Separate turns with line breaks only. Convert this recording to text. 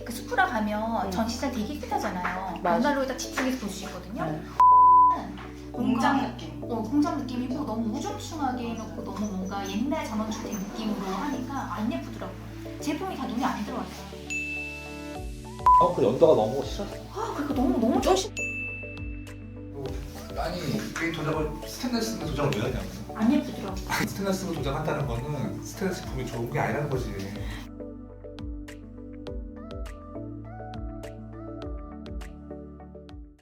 그 수프라 가면 전시장 되게 깨끗하잖아요. 벽난로에 딱 집중해서 볼 수 있거든요.
공장 느낌.
공장 느낌이고 너무 우중충하게 해놓고 너무 뭔가 옛날 전원주택 느낌으로 하니까 안 예쁘더라고요. 제품이 다 눈에 안 들어왔어요.
그 연도가 너무 싫었어.
그러니까 너무 좋으시.
아니 이 도장을 스테인리스로 도장을 왜 하냐고.
안 예쁘더라고.
스테인리스로 도장한다는 거는 스테인리스 제품이 좋은 게 아니라는 거지.